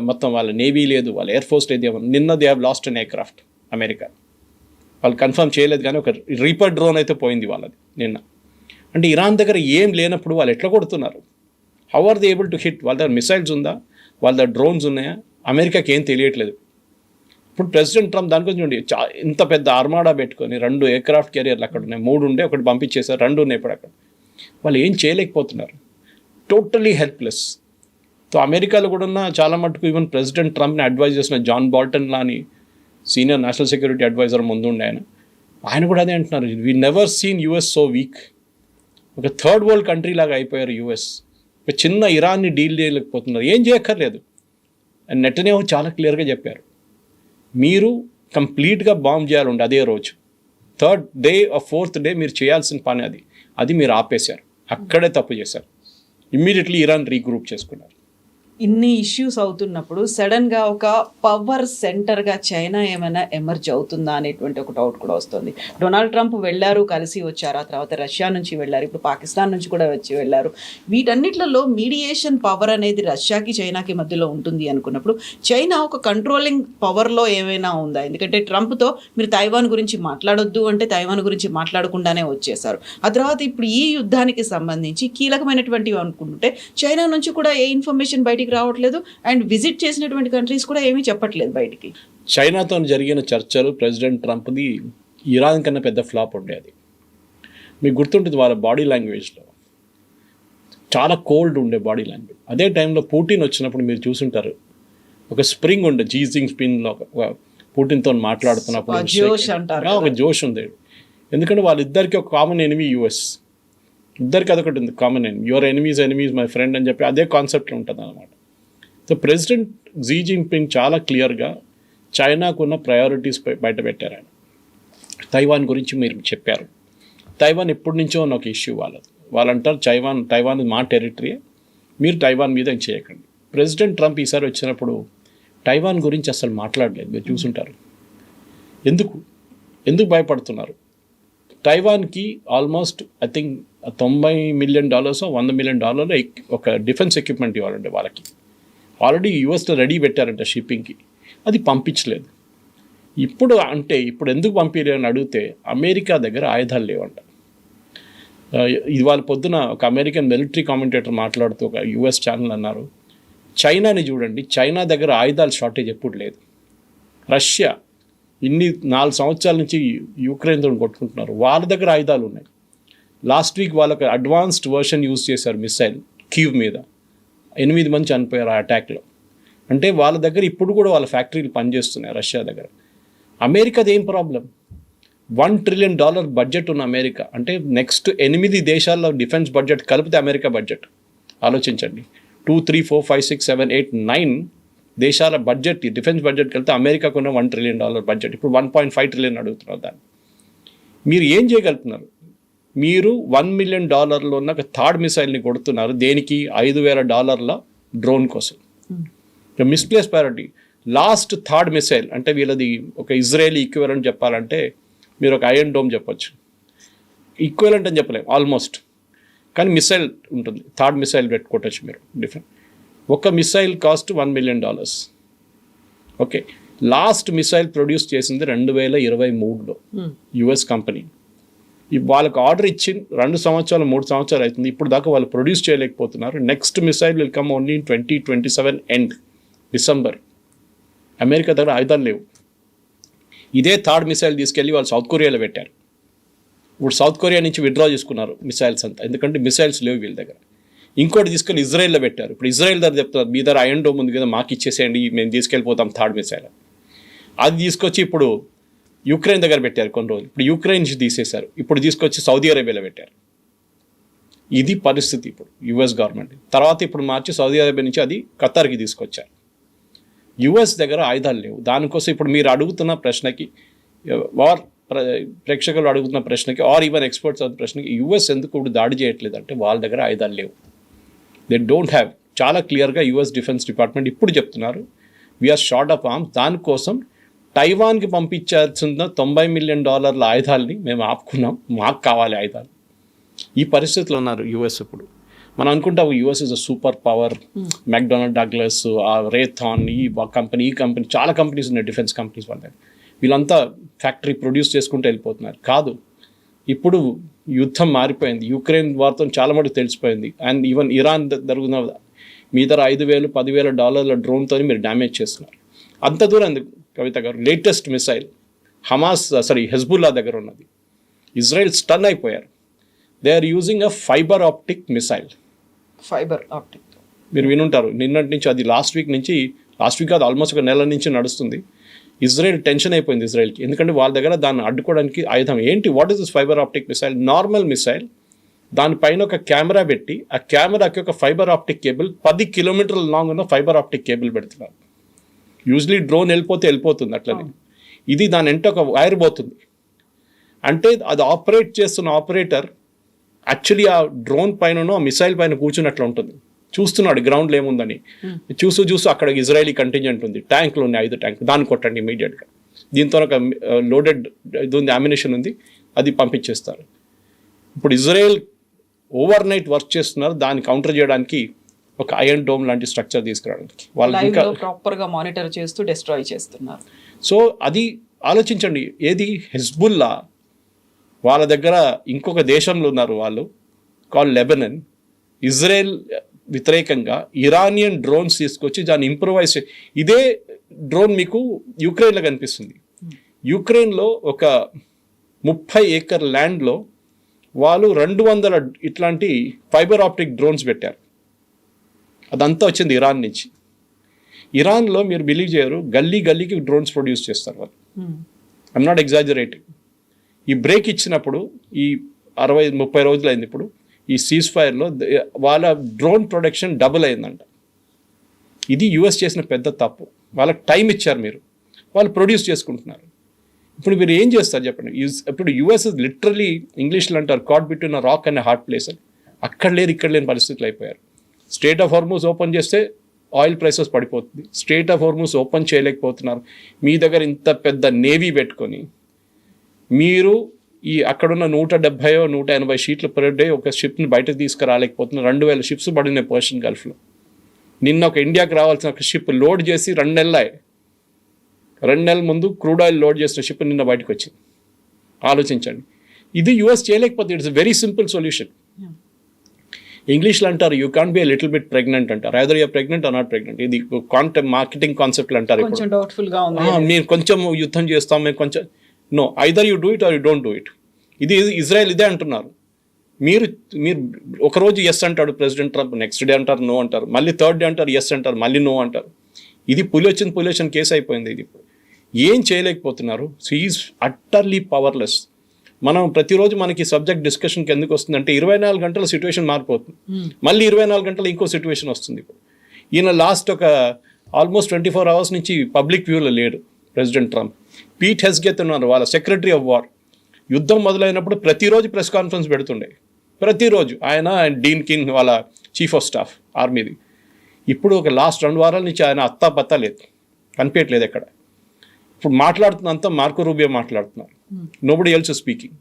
మొత్తం వాళ్ళ నేవీ లేదు, వాళ్ళ ఎయిర్ ఫోర్స్ లేదు. నిన్న they have lost an aircraft America. వాళ్ళు కన్ఫర్మ్ చేయలేదు కానీ ఒక రీపర్ డ్రోన్ అయితే పోయింది వాళ్ళది నిన్న. అంటే ఇరాన్ దగ్గర ఏం లేనప్పుడు వాళ్ళు ఎట్లా కొడుతున్నారు? How are they able to hit? వాళ్ళ దగ్గర మిసైల్స్ ఉందా, వాళ్ళ దగ్గర డ్రోన్స్ ఉన్నాయా? అమెరికాకి ఏం తెలియట్లేదు. ఇప్పుడు ప్రెసిడెంట్ ట్రంప్ దానికోసం చూడండి, ఇంత పెద్ద ఆర్మాడా పెట్టుకొని 2 ఎయిర్క్రాఫ్ట్ క్యారియర్లు అక్కడ ఉన్నాయి, 3 ఉండే ఒకటి పంపించేశారు, 2 ఉన్నాయి ఇప్పుడు అక్కడ. వాళ్ళు ఏం చేయలేకపోతున్నారు, టోటలీ హెల్ప్లెస్. సో అమెరికాలో కూడా ఉన్న చాలా మటుకు ఈవెన్ ప్రెసిడెంట్ ట్రంప్ని అడ్వైజ్ చేసిన జాన్ బాల్టన్ లాని సీనియర్ నేషనల్ సెక్యూరిటీ అడ్వైజర్ ముందుండే ఆయన కూడా అదే అంటున్నారు, we never seen US so weak. ఒక థర్డ్ వరల్డ్ కంట్రీ లాగా అయిపోయారు యూఎస్. ఒక చిన్న ఇరాన్ని డీల్ చేయలేకపోతున్నారు, ఏం చేయక్కర్లేదు. అండ్ నెటన్యాహు చాలా క్లియర్గా చెప్పారు, మీరు కంప్లీట్గా బాంబ్ చేయాలండి అదే రోజు, 3rd day or 4th day మీరు చేయాల్సిన పని అది మీరు ఆపేశారు. అక్కడే తప్పు చేశారు. ఇమ్మీడియట్లీ ఇరాన్ రీగ్రూప్ చేసుకున్నారు. ఇన్ని ఇష్యూస్ అవుతున్నప్పుడు సడన్గా ఒక పవర్ సెంటర్గా చైనా ఏమైనా ఎమర్జ్ అవుతుందా అనేటువంటి ఒక డౌట్ కూడా వస్తుంది. డొనాల్డ్ ట్రంప్ వెళ్ళారు, కలిసి వచ్చారు, ఆ తర్వాత రష్యా నుంచి వెళ్ళారు, ఇప్పుడు పాకిస్తాన్ నుంచి కూడా వెళ్ళారు. వీటన్నిట్లలో మీడియేషన్ పవర్ అనేది రష్యాకి చైనాకి మధ్యలో ఉంటుంది అనుకున్నప్పుడు చైనా ఒక కంట్రోలింగ్ పవర్లో ఏమైనా ఉందా? ఎందుకంటే ట్రంప్తో మీరు తైవాన్ గురించి మాట్లాడొద్దు అంటే తైవాన్ గురించి మాట్లాడకుండానే వచ్చేసారు. ఆ తర్వాత ఇప్పుడు ఈ యుద్ధానికి సంబంధించి కీలకమైనటువంటివి అనుకుంటుంటే చైనా నుంచి కూడా ఏ ఇన్ఫర్మేషన్ బయటికి రావట్లేదు, అండ్ విజిట్ చేసినటువంటి కంట్రీస్ కూడా ఏమీ చెప్పట్లేదు బయటికి. చైనాతో జరిగిన చర్చలు ప్రెసిడెంట్ ట్రంప్ది ఇరాన్ కన్నా పెద్ద ఫ్లాప్ ఉండేది. మీకు గుర్తుంటుంది వాళ్ళ బాడీ లాంగ్వేజ్లో చాలా కోల్డ్ ఉండే బాడీ లాంగ్వేజ్. అదే టైంలో పుటిన్ వచ్చినప్పుడు మీరు చూసుంటారు, ఒక స్ప్రింగ్ ఉండే జీజింగ్ స్పిన్లో పుటిన్తో మాట్లాడుతున్నప్పుడు ఒక జోష్ ఉంది. ఎందుకంటే వాళ్ళిద్దరికి ఒక కామన్ ఎనిమీ యుఎస్, ఇద్దరికి అదొకటి ఉంది common enemy. Your enemies my friend అని చెప్పి అదే కాన్సెప్ట్లో ఉంటుంది అనమాట. సో ప్రెసిడెంట్ జీ జిన్పింగ్ చాలా క్లియర్గా చైనాకున్న ప్రయారిటీస్ బయట పెట్టారు. ఆయన తైవాన్ గురించి మీరు చెప్పారు. తైవాన్ ఎప్పటి నుంచో ఉన్న ఒక ఇష్యూ వాళ్ళంటారు తైవాన్ మా టెరిటరీయే, మీరు తైవాన్ మీద ఏం చేయకండి. ప్రెసిడెంట్ ట్రంప్ ఈసారి వచ్చినప్పుడు తైవాన్ గురించి అసలు మాట్లాడలేదు. మీరు చూసుంటారు. ఎందుకు భయపడుతున్నారు? తైవాన్కి almost I think $90 million or $100 million ఒక డిఫెన్స్ ఎక్విప్మెంట్ ఇవ్వాలంటే వాళ్ళకి. ఆల్రెడీ యూఎస్లో రెడీ పెట్టారంట షిప్పింగ్కి, అది పంపించలేదు. ఇప్పుడు ఎందుకు పంపించలేదని అడిగితే అమెరికా దగ్గర ఆయుధాలు లేవంట. ఇవాళ పొద్దున ఒక అమెరికన్ మిలిటరీ కామెంటేటర్ మాట్లాడుతూ ఒక యూఎస్ ఛానల్ అన్నారు, చైనాని చూడండి, చైనా దగ్గర ఆయుధాల షార్టేజ్ ఎప్పుడు లేదు. రష్యా 4 సంవత్సరాల నుంచి యుక్రెయిన్తో కొట్టుకుంటున్నారు, వాళ్ళ దగ్గర ఆయుధాలు ఉన్నాయి. లాస్ట్ వీక్ వాళ్ళకి అడ్వాన్స్డ్ వర్షన్ యూజ్ చేశారు మిసైల్ కీవ్ మీద, 8 మంది చనిపోయారు ఆ అటాక్లో. అంటే వాళ్ళ దగ్గర ఇప్పుడు కూడా వాళ్ళ ఫ్యాక్టరీలు పనిచేస్తున్నాయి రష్యా దగ్గర. అమెరికాది ఏం ప్రాబ్లం? $1 trillion బడ్జెట్ ఉన్న అమెరికా, అంటే నెక్స్ట్ 8 దేశాల్లో డిఫెన్స్ బడ్జెట్ కలిపితే అమెరికా బడ్జెట్ ఆలోచించండి. 2, 3, 4, 5, 6, 7, 8, 9 దేశాల బడ్జెట్, డిఫెన్స్ బడ్జెట్ కలిపితే అమెరికాకున్న $1 trillion బడ్జెట్. ఇప్పుడు 1.5 trillion అడుగుతున్నారు దాన్ని. మీరు ఏం చేయగలుగుతున్నారు? మీరు $1 million ఉన్న ఒక థర్డ్ మిసైల్ని కొడుతున్నారు. దేనికి? $5,000 డ్రోన్ కోసం. Misplace priority. Last third missile అంటే వీళ్ళది ఒక ఇజ్రాయేలీ ఈక్వివలెంట్ చెప్పాలంటే మీరు ఒక ఐరన్ డోమ్ చెప్పొచ్చు. ఈక్వివలెంట్ అని చెప్పలేము ఆల్మోస్ట్, కానీ మిసైల్ ఉంటుంది. థర్డ్ మిసైల్ పెట్టుకోవచ్చు మీరు డిఫరెంట్. ఒక missile cost $1 million. Okay, last missile produce చేసింది 2023లో యుఎస్ కంపెనీ. వాళ్ళకి ఆర్డర్ ఇచ్చి 2 సంవత్సరాలు 3 సంవత్సరాలు అవుతుంది, ఇప్పుడు దాకా వాళ్ళు ప్రొడ్యూస్ చేయలేకపోతున్నారు. Next missile will come only in 2027 end December. America దగ్గర ఆయుధాలు లేవు. ఇదే థర్డ్ మిసైల్ తీసుకెళ్ళి వాళ్ళు సౌత్ కొరియాలో పెట్టారు. ఇప్పుడు సౌత్ కొరియా నుంచి విత్డ్రా చేసుకున్నారు మిసైల్స్ అంతా, ఎందుకంటే మిసైల్స్ లేవు వీళ్ళ దగ్గర. ఇంకోటి తీసుకెళ్ళి ఇజ్రాయెల్లో పెట్టారు. ఇప్పుడు ఇజ్రాయెల్ దగ్గర చెప్తున్నారు, మీ దగ్గర ఐరన్ డోమ్ ఉంది కదా, మాకు ఇచ్చేసేయండి, మేము తీసుకెళ్ళిపోతాం థర్డ్ మిసైల్. అది తీసుకొచ్చి ఇప్పుడు యుక్రెయిన్ దగ్గర పెట్టారు కొన్ని రోజులు, ఇప్పుడు యుక్రెయిన్ నుంచి తీసేశారు, ఇప్పుడు తీసుకొచ్చి సౌదీ అరేబియాలో పెట్టారు. ఇది పరిస్థితి ఇప్పుడు యుఎస్ గవర్నమెంట్. తర్వాత ఇప్పుడు మార్చి సౌదీ అరేబియా నుంచి అది ఖతార్కి తీసుకొచ్చారు. యుఎస్ దగ్గర ఆయుధాలు లేవు. దానికోసం ఇప్పుడు మీరు అడుగుతున్న ప్రశ్నకి వార్ ప్రేక్షకులు అడుగుతున్న ప్రశ్నకి ఆర్ ఈవెన్ ఎక్స్పర్ట్స్ అనే ప్రశ్నకి యుఎస్ ఎందుకు ఇప్పుడు దాడి చేయట్లేదు అంటే వాళ్ళ దగ్గర ఆయుధాలు లేవు. They don't have. చాలా క్లియర్గా యుఎస్ డిఫెన్స్ డిపార్ట్మెంట్ ఇప్పుడు చెప్తున్నారు వీఆర్ షార్ట్ ఆఫ్ ఆర్మ్స్. దానికోసం తైవాన్కి పంపించాల్సిన $90 మిలియన్ ఆయుధాలని మేము ఆపుకున్నాం, మాకు కావాలి ఆయుధాలు. ఈ పరిస్థితిలో ఉన్నారు యుఎస్ ఇప్పుడు. మనం అనుకుంటాం US is a super power, McDonnell Douglas, Raytheon, ఈ కంపెనీ చాలా కంపెనీస్ ఉన్నాయి, డిఫెన్స్ కంపెనీస్ వాళ్ళ దగ్గర. వీళ్ళంతా ఫ్యాక్టరీ ప్రొడ్యూస్ చేసుకుంటూ వెళ్ళిపోతున్నారు. కాదు, ఇప్పుడు యుద్ధం మారిపోయింది. యుక్రెయిన్ వార్తో చాలా మటుకు తెలిసిపోయింది. అండ్ ఈవెన్ ఇరాన్ జరుగుతున్న మీ దగ్గర $5,000-10,000 డ్రోన్తో మీరు డ్యామేజ్ చేస్తున్నారు. అంత దూరం ఎందుకు కవిత గారు? లేటెస్ట్ మిసైల్ హెజ్బుల్లా దగ్గర ఉన్నది. ఇజ్రాయెల్ స్టన్ అయిపోయారు. They are using a fibre optic missile. మీరు వినుంటారు, నిన్నటి నుంచి అది లాస్ట్ వీక్ కాదు, ఆల్మోస్ట్ ఒక నెల నుంచి నడుస్తుంది. ఇజ్రాయెల్ టెన్షన్ అయిపోయింది ఇజ్రాయెల్కి, ఎందుకంటే వాళ్ళ దగ్గర దాన్ని అడ్డుకోవడానికి ఆయుధం ఏంటి? What is this fibre optic missile? Normal missile, దానిపైన ఒక కెమెరా పెట్టి ఆ కెమెరాకి ఒక ఫైబర్ ఆప్టిక్ కేబుల్ 10 కిలోమీటర్ల లాంగ్ ఉన్న ఫైబర్ ఆప్టిక్ కేబుల్ పెడుతున్నారు. యూజువలీ డ్రోన్ వెళ్ళిపోతుంది అట్లనే. ఇది దాని వెంట ఒక వైర్ పోతుంది. అంటే అది ఆపరేట్ చేస్తున్న ఆపరేటర్ యాక్చువల్లీ ఆ డ్రోన్ పైన ఆ మిసైల్ పైన కూర్చున్నట్లు ఉంటుంది, చూస్తున్నాడు గ్రౌండ్లో ఏముందని. చూస్తూ అక్కడ ఇజ్రాయలీ కంటింజెంట్ ఉంది, ట్యాంకులు ఉన్నాయి, 5 ట్యాంక్, దాన్ని కొట్టండి ఇమీడియట్గా. దీంతో ఒక లోడెడ్ ఇది ఉంది, అమ్యునిషన్ ఉంది, అది పంపించేస్తారు. ఇప్పుడు ఇజ్రాయెల్ ఓవర్ నైట్ వర్క్ చేస్తున్నారు దాన్ని కౌంటర్ చేయడానికి, ఒక ఐరన్ డోమ్ లాంటి స్ట్రక్చర్ తీసుకురావడానికి. వాళ్ళు ఇంకా ప్రాపర్గా మానిటర్ చేస్తూ డిస్ట్రాయ్ చేస్తున్నారు. సో అది ఆలోచించండి. ఏది హెజ్బుల్లా, వాళ్ళ దగ్గర ఇంకొక దేశంలో ఉన్నారు వాళ్ళు, కాల్ లెబనన్. ఇజ్రాయెల్ వ్యతిరేకంగా ఇరానియన్ డ్రోన్స్ తీసుకొచ్చి దాన్ని ఇంప్రూవైజ్ ఇదే డ్రోన్ మీకు యుక్రెయిన్లో కనిపిస్తుంది. యుక్రెయిన్లో ఒక 30 ఏకర్ ల్యాండ్లో వాళ్ళు 200 ఇట్లాంటి ఫైబర్ ఆప్టిక్ డ్రోన్స్ పెట్టారు. అదంతా వచ్చింది ఇరాన్ నుంచి. ఇరాన్లో మీరు బిలీవ్ చేయరు, గల్లీకి డ్రోన్స్ ప్రొడ్యూస్ చేస్తారు వాళ్ళు. I'm not exaggerating. ఈ బ్రేక్ ఇచ్చినప్పుడు ఈ 60-30 రోజులు అయింది. ఇప్పుడు ఈ సీజ్ ఫైర్లో వాళ్ళ డ్రోన్ ప్రొడక్షన్ డబుల్ అయిందంట. ఇది యుఎస్ చేసిన పెద్ద తప్పు. వాళ్ళకి టైం ఇచ్చారు మీరు, వాళ్ళు ప్రొడ్యూస్ చేసుకుంటున్నారు. ఇప్పుడు మీరు ఏం చేస్తారు చెప్పండి? ఇప్పుడు యుఎస్ లిటరలీ ఇంగ్లీష్లో అంటారు caught between a rock and hard place అని. అక్కడ లేని పరిస్థితులు అయిపోయారు. స్ట్రెయిట్ ఆఫ్ హార్మూజ్ ఓపెన్ చేస్తే ఆయిల్ ప్రైసెస్ పడిపోతుంది. స్ట్రెయిట్ ఆఫ్ హార్మూజ్ ఓపెన్ చేయలేకపోతున్నారు. మీ దగ్గర ఇంత పెద్ద నేవీ పెట్టుకొని మీరు ఈ అక్కడున్న 170-180 షీట్లు పర్ డే ఒక షిప్ని బయటకు తీసుకురాలేకపోతున్నారు. 2,000 షిప్స్ పడినాయి పర్షియన్ గల్ఫ్లో. నిన్న ఒక ఇండియాకి రావాల్సిన ఒక షిప్ లోడ్ చేసి 2 నెలల ముందు క్రూడ్ ఆయిల్ లోడ్ చేసిన షిప్ నిన్న బయటకు వచ్చింది. ఆలోచించండి. ఇది యుఎస్ చేయలేకపోతే ఇట్స్ వెరీ సింపుల్ సొల్యూషన్. ఇంగ్లీష్లో అంటారు you can't be little bit pregnant అంటారు. Either you're pregnant or not pregnant. ఇది మార్కెటింగ్ కాన్సెప్ట్లు అంటారు. మీరు కొంచెం యుద్ధం చేస్తాం, మేము కొంచెం no, either you do it or you don't do it. ఇది ఇజ్రాయెల్ ఇదే అంటున్నారు. మీరు ఒకరోజు ఎస్ అంటాడు ప్రెసిడెంట్ ట్రంప్, నెక్స్ట్ డే అంటారు నో అంటారు, మళ్ళీ థర్డ్ డే అంటారు ఎస్ అంటారు, మళ్ళీ నో అంటారు. ఇది పులి వచ్చిన కేసు అయిపోయింది. ఇది ఇప్పుడు ఏం చేయలేకపోతున్నారు. So is utterly powerless. మనం ప్రతిరోజు మనకి సబ్జెక్ట్ డిస్కషన్కి ఎందుకు వస్తుందంటే 24 గంటల సిచ్యువేషన్ మారిపోతుంది, మళ్ళీ 24 గంటలు ఇంకో సిచ్యువేషన్ వస్తుంది. ఇప్పుడు ఈయన లాస్ట్ ఒక ఆల్మోస్ట్ 24 అవర్స్ నుంచి పబ్లిక్ వ్యూలో లేడు ప్రెసిడెంట్ ట్రంప్. పీట్ హెస్గెత్ ఉన్నారు, వాళ్ళ సెక్రటరీ ఆఫ్ వార్. యుద్ధం మొదలైనప్పుడు ప్రతిరోజు ప్రెస్ కాన్ఫరెన్స్ పెడుతుండే, ప్రతిరోజు ఆయన అండ్ డీన్ కిన్ వాళ్ళ చీఫ్ ఆఫ్ స్టాఫ్ ఆర్మీది. ఇప్పుడు ఒక లాస్ట్ 2 వారాల నుంచి ఆయన అత్తా లేదు, కనిపించట్లేదు ఎక్కడ. ఇప్పుడు మాట్లాడుతున్నంత మార్కో రూబియో మాట్లాడుతున్నారు, నోబడి ఎల్స్ స్పీకింగ్.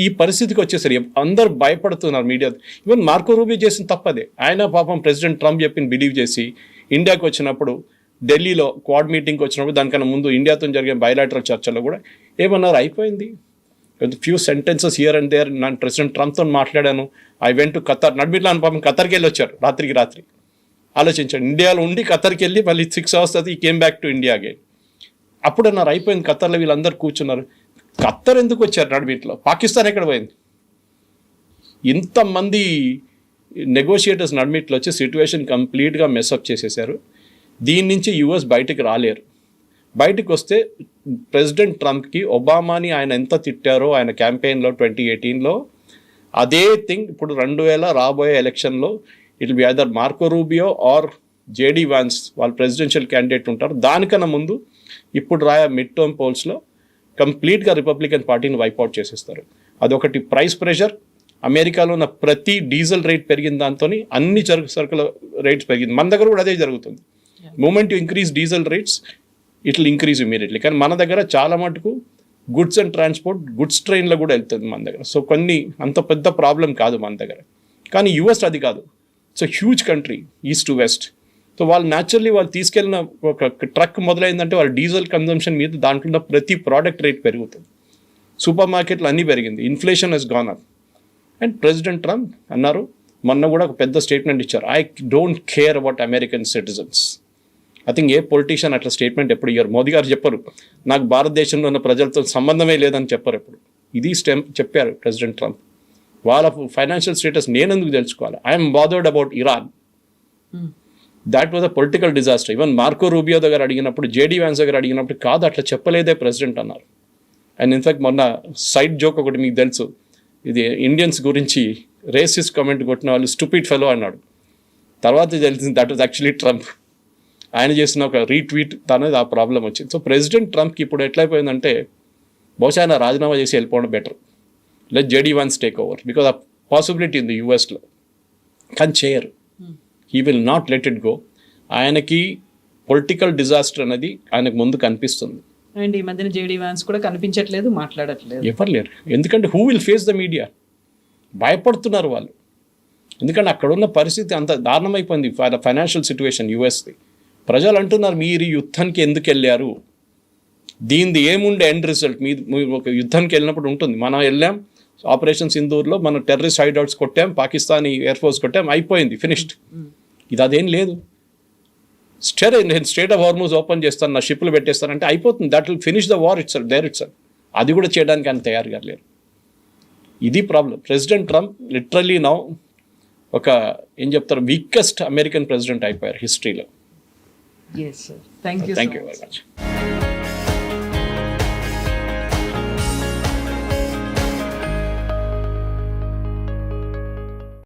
ఈ పరిస్థితికి వచ్చేసరి అందరు భయపడుతున్నారు మీడియా. ఈవెన్ మార్కో రూబియో చేసిన తప్పదే. ఆయన పాపం ప్రెసిడెంట్ ట్రంప్ చెప్పిన బిలీవ్ చేసి ఇండియాకి వచ్చినప్పుడు, ఢిల్లీలో క్వాడ్ మీటింగ్కి వచ్చినప్పుడు, దానికన్నా ముందు ఇండియాతో జరిగిన బయలాటరల్ చర్చల్లో కూడా ఏమన్నారు, అయిపోయింది. Few sentences here and there. నేను ప్రెసిడెంట్ ట్రంప్తో మాట్లాడాను, ఐ వెంట్ టు ఖతర్. నడిమిట్లో ఆయన పాపం ఖతర్కి వెళ్ళి వచ్చారు రాత్రి. ఆలోచించండి, ఇండియాలో ఉండి ఖతర్కి వెళ్ళి మళ్ళీ 6 hours తర్వాత ఈ came back to India again. అప్పుడు అన్నారు అయిపోయింది ఖతర్లో, వీళ్ళందరూ కూర్చున్నారు. ఖతర్ ఎందుకు వచ్చారు నడిమిట్లో? పాకిస్తాన్ ఎక్కడ పోయింది? ఇంతమంది నెగోషియేటర్స్ నడిమిట్లో వచ్చి సిచ్యువేషన్ కంప్లీట్గా మెస్అప్ చేసేసారు. దీని నుంచి యుఎస్ బయటకు రాలేరు. బయటకు వస్తే ప్రెసిడెంట్ ట్రంప్కి ఒబామాని ఆయన ఎంత తిట్టారో ఆయన క్యాంపెయిన్లో 2018లో అదే థింగ్ ఇప్పుడు 2000 రాబోయే ఎలక్షన్లో it will be either Marco Rubio or JD Vance వాళ్ళు ప్రెసిడెన్షియల్ క్యాండిడేట్ ఉంటారు. దానికన్నా ముందు ఇప్పుడు మిడ్ టర్మ్ పోల్స్లో కంప్లీట్గా రిపబ్లికన్ పార్టీని వైప్అవుట్ చేసేస్తారు. అదొకటి. ప్రైస్ ప్రెషర్, అమెరికాలో ఉన్న ప్రతి డీజిల్ రేట్ పెరిగిన దాంతో అన్ని సరుకుల రేట్స్ పెరిగింది. మన దగ్గర కూడా అదే జరుగుతుంది. Moment you increase diesel rates it will increase immediately. కానీ మన దగ్గర చాలా మటుకు గుడ్స్ అండ్ ట్రాన్స్పోర్ట్ గుడ్స్ ట్రైన్లో కూడా వెళ్తుంది మన దగ్గర. సో కొన్ని అంత పెద్ద ప్రాబ్లం కాదు మన దగ్గర. కానీ యుఎస్ అది కాదు. It's huge country east to west. So వాళ్ళు న్యాచురల్లీ వాళ్ళు తీసుకెళ్ళిన ఒక ట్రక్ మొదలైందంటే వాళ్ళ డీజిల్ కన్జంప్షన్ మీద దాంట్లో ఉన్న ప్రతి ప్రోడక్ట్ రేట్ పెరుగుతుంది. సూపర్ మార్కెట్లు అన్నీ పెరిగింది. Inflation has gone up. And president Trump అన్నారు, మొన్న కూడా ఒక పెద్ద స్టేట్మెంట్ ఇచ్చారు, I don't care about American citizens. I think ఏ పొలిటీషియన్ అట్లా స్టేట్మెంట్ ఎప్పుడు ఇయ్యారు. మోదీ గారు చెప్పరు నాకు భారతదేశంలో ఉన్న ప్రజలతో సంబంధమే లేదని చెప్పరు ఎప్పుడు. ఇది చెప్పారు ప్రెసిడెంట్ ట్రంప్. వాళ్ళ ఫైనాన్షియల్ స్టేటస్ నేనెందుకు తెలుసుకోవాలి? I'm bothered about Iran. That was a political disaster. Even Marco Rubio దగ్గర అడిగినప్పుడు, జేడీ వ్యాన్స్ దగ్గర అడిగినప్పుడు కాదు అట్లా చెప్పలేదే ప్రెసిడెంట్ అన్నారు. అండ్ ఇన్ఫాక్ట్ మొన్న సైడ్ జోక్ ఒకటి మీకు తెలుసు, ఇది ఇండియన్స్ గురించి రేసిస్ట్ కామెంట్ కొట్టిన వాళ్ళు స్టూపిడ్ ఫెలో అన్నాడు. తర్వాత తెలిసింది దట్ వాజ్ యాక్చువల్లీ ట్రంప్. ఆయన చేసిన ఒక రీట్వీట్ అనేది ఆ ప్రాబ్లం వచ్చింది. సో ప్రెసిడెంట్ ట్రంప్కి ఇప్పుడు ఎట్లయిపోయిందంటే బహుశా ఆయన రాజీనామా చేసి వెళ్ళిపోవడం better. Let JD Vance take over because ఆ పాసిబిలిటీ ఉంది యూఎస్లో. కానీ చేయరు. He will not let it go. ఆయనకి పొలిటికల్ డిజాస్టర్ అనేది ఆయనకు ముందు కనిపిస్తుంది. అండ్ ఈ మధ్యన జేడీ వాన్స్ కూడా కనిపించట్లేదు, మాట్లాడట్లేదు. ఎవరు లేరు. ఎందుకంటే who will face the media? భయపడుతున్నారు వాళ్ళు. ఎందుకంటే అక్కడ ఉన్న పరిస్థితి అంత దారుణమైపోయింది. Financial situation యూఎస్ది. ప్రజలు అంటున్నారు మీరు యుద్ధానికి ఎందుకు వెళ్ళారు, దీనిది ఏముండే ఎండ్ రిజల్ట్. మీరు ఒక యుద్ధానికి వెళ్ళినప్పుడు ఉంటుంది, మనం వెళ్ళాం ఆపరేషన్ సింధూర్లో మన టెర్రరిస్ట్ హైడౌట్స్ కొట్టాం, పాకిస్తానీ ఎయిర్ ఫోర్స్ కొట్టాం, అయిపోయింది, ఫినిష్డ్. ఇది అదేం లేదు. నేను స్ట్రేట్ ఆఫ్ హార్మూజ్ ఓపెన్ చేస్తాను, నా షిప్లు పెట్టేస్తానంటే అయిపోతుంది. That will finish the war it's there it's. అది కూడా చేయడానికి ఆయన తయారుగా లేరు. ఇది problem. President Trump literally now ఒక ఏం చెప్తారు వీకెస్ట్ అమెరికన్ ప్రెసిడెంట్ అయిపోయారు హిస్టరీలో. Yes, sir. Thank you Thank you so very much. much.